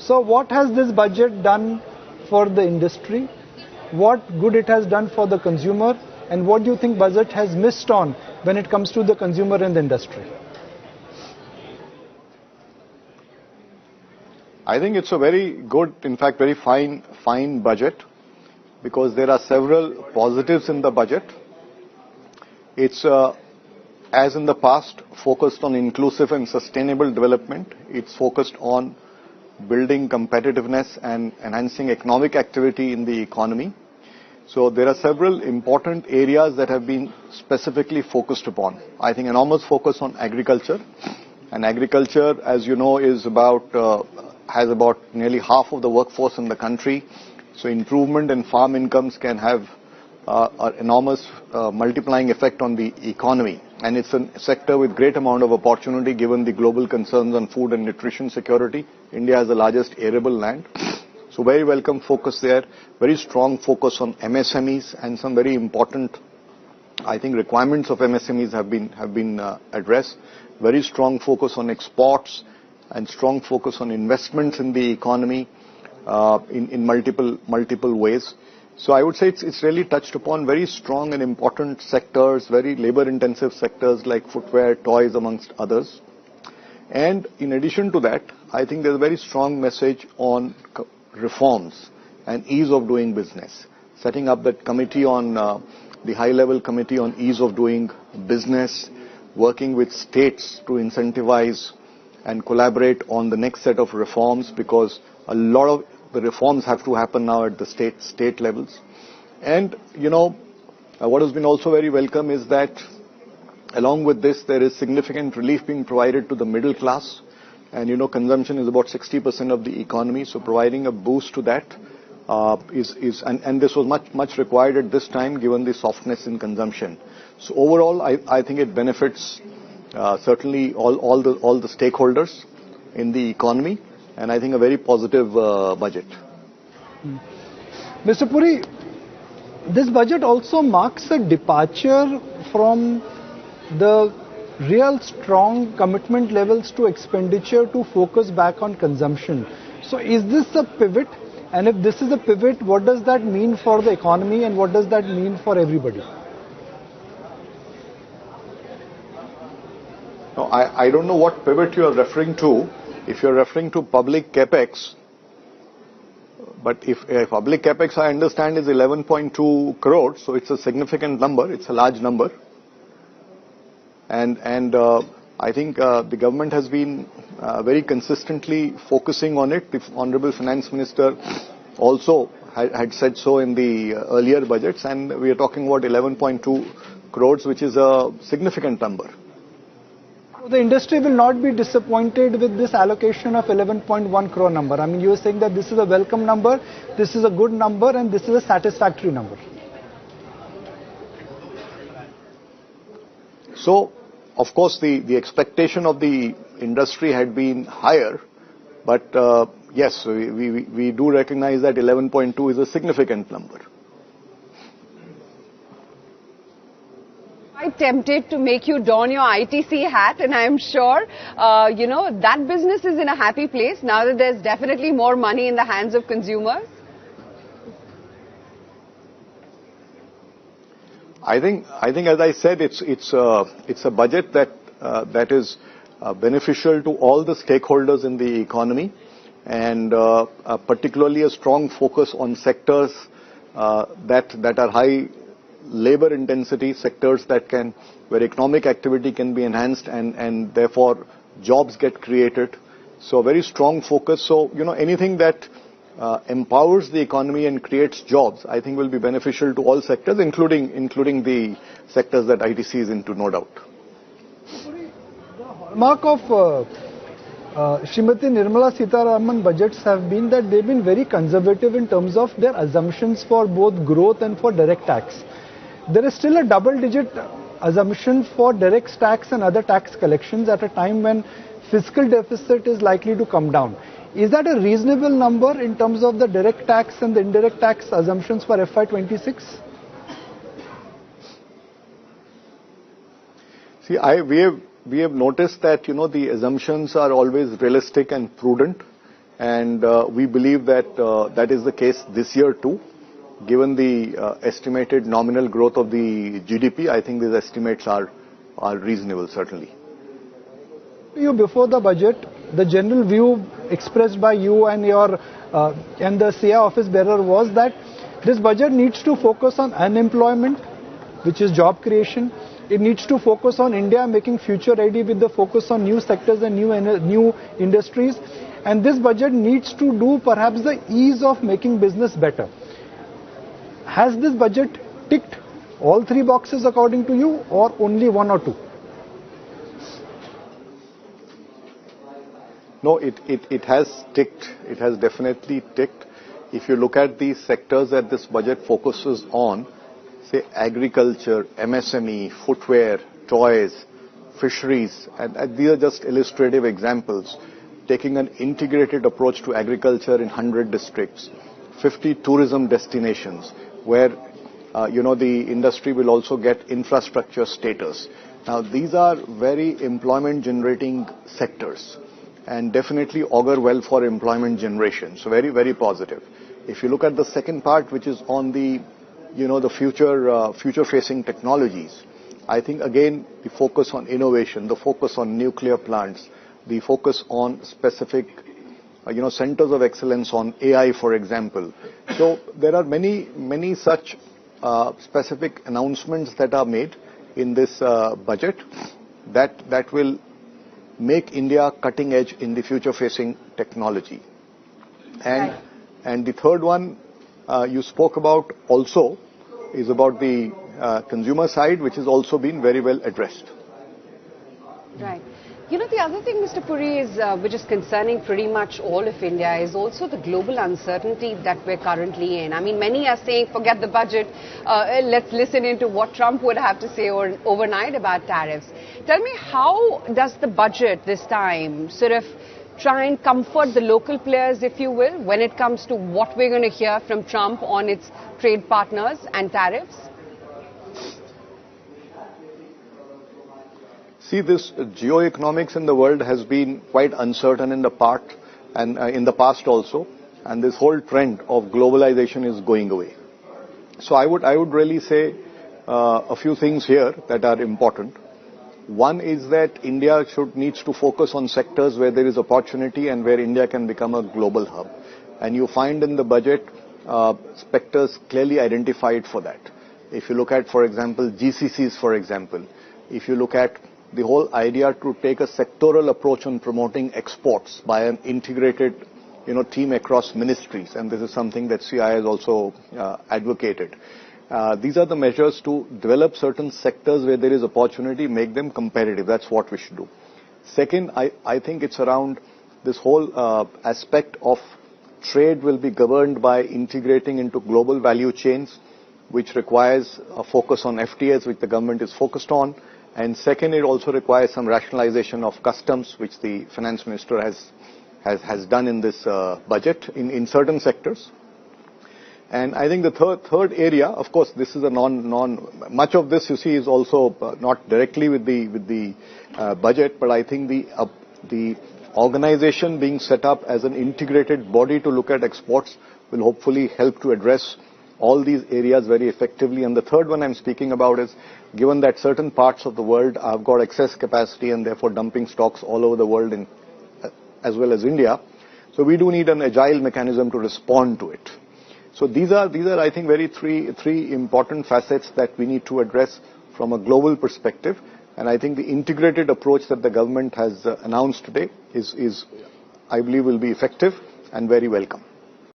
So what has this budget done for the industry? What good it has done for the consumer? And what do you think budget has missed on when it comes to the consumer and the industry? I think it's a very good, in fact, very fine budget, because there are several positives in the budget. It's, as in the past, focused on inclusive and sustainable development. It's focused on building competitiveness and enhancing economic activity in the economy. So there are several important areas that have been specifically focused upon. I think enormous focus on agriculture. And agriculture, as you know, is has about nearly half of the workforce in the country. So improvement in farm incomes can have an enormous multiplying effect on the economy. And it's a sector with great amount of opportunity given the global concerns on food and nutrition security. India has the largest arable land. So very welcome focus there. Very strong focus on MSMEs, and some very important, I think, requirements of MSMEs have been addressed. Very strong focus on exports and strong focus on investments in the economy in multiple ways. So I would say it's really touched upon very strong and important sectors, very labor-intensive sectors like footwear, toys, amongst others. And in addition to that, I think there's a very strong message on reforms and ease of doing business. Setting up that committee on the high-level committee on ease of doing business, working with states to incentivize and collaborate on the next set of reforms, because a lot of the reforms have to happen now at the state levels. And, you know, what has been also very welcome is that along with this, there is significant relief being provided to the middle class. And, you know, consumption is about 60% of the economy. So providing a boost to that and this was much required at this time given the softness in consumption. So overall, I think it benefits certainly all the stakeholders in the economy, and I think a very positive budget. Mr. Puri, this budget also marks a departure from the real strong commitment levels to expenditure to focus back on consumption. So is this a pivot? And if this is a pivot, what does that mean for the economy and what does that mean for everybody? No, I don't know what pivot you are referring to. If you're referring to public capex, but if public capex, I understand, is 11.2 crores, so it's a significant number, it's a large number. And I think the government has been very consistently focusing on it. The Honorable Finance Minister also had said so in the earlier budgets, and we are talking about 11.2 crores, which is a significant number. The industry will not be disappointed with this allocation of 11.1 crore number. I mean, you were saying that this is a welcome number, this is a good number, and this is a satisfactory number. So, of course, the expectation of the industry had been higher, but yes, we do recognize that 11.2 is a significant number. Quite tempted to make you don your ITC hat, and I am sure, that business is in a happy place now that there's definitely more money in the hands of consumers. I think, as I said, it's a budget that is beneficial to all the stakeholders in the economy, and particularly a strong focus on sectors that are high labor intensity, sectors where economic activity can be enhanced and therefore jobs get created. So a very strong focus. So, anything that empowers the economy and creates jobs, I think will be beneficial to all sectors, including the sectors that ITC is into, no doubt. The hallmark of Srimati Nirmala Sitharaman budgets have been that they've been very conservative in terms of their assumptions for both growth and for direct tax. There is still a double-digit assumption for direct tax and other tax collections at a time when fiscal deficit is likely to come down. Is that a reasonable number in terms of the direct tax and the indirect tax assumptions for FY26? See, we have noticed that, the assumptions are always realistic and prudent, and we believe that that is the case this year too. Given the estimated nominal growth of the GDP, I think these estimates are reasonable, certainly. Before the budget, the general view expressed by you and your and the CA office bearer was that this budget needs to focus on unemployment, which is job creation. It needs to focus on India making future ready with the focus on new sectors and new industries. And this budget needs to do perhaps the ease of making business better. Has this budget ticked all three boxes according to you, or only one or two? No, it has ticked. It has definitely ticked. If you look at the sectors that this budget focuses on, say agriculture, MSME, footwear, toys, fisheries, and these are just illustrative examples. Taking an integrated approach to agriculture in 100 districts, 50 tourism destinations, where the industry will also get infrastructure status. Now, these are very employment-generating sectors, and definitely augur well for employment generation. So very, very positive. If you look at the second part, which is on the, the future-facing technologies, I think again the focus on innovation, the focus on nuclear plants, the focus on specific, centers of excellence on AI, for example. So there are many such specific announcements that are made in this budget that will make India cutting edge in the future-facing technology. And the third one you spoke about also is about the consumer side, which has also been very well addressed. Right. The other thing, Mr. Puri, is which is concerning pretty much all of India is also the global uncertainty that we're currently in. I mean, many are saying, forget the budget, let's listen into what Trump would have to say overnight about tariffs. Tell me, how does the budget this time sort of try and comfort the local players, if you will, when it comes to what we're going to hear from Trump on its trade partners and tariffs? See, this geoeconomics in the world has been quite uncertain in the past also, and this whole trend of globalization is going away. So I would really say a few things here that are important. One is that India needs to focus on sectors where there is opportunity and where India can become a global hub. And you find in the budget sectors clearly identified for that. If you look at, for example, GCCs, for example, if you look at the whole idea to take a sectoral approach on promoting exports by an integrated, team across ministries, and this is something that CI has also advocated. These are the measures to develop certain sectors where there is opportunity, make them competitive. That's what we should do. Second, I think it's around this whole aspect of trade will be governed by integrating into global value chains, which requires a focus on FTAs, which the government is focused on. And second, it also requires some rationalization of customs, which the finance minister has done in this budget in certain sectors. And I think the third area, of course, this is a much of this you see is also not directly with the budget, but I think the organization being set up as an integrated body to look at exports will hopefully help to address all these areas very effectively. And the third one I'm speaking about is, given that certain parts of the world have got excess capacity and therefore dumping stocks all over the world as well as India, so we do need an agile mechanism to respond to it. So these are I think three important facets that we need to address from a global perspective. And I think the integrated approach that the government has announced today is I believe will be effective and very welcome.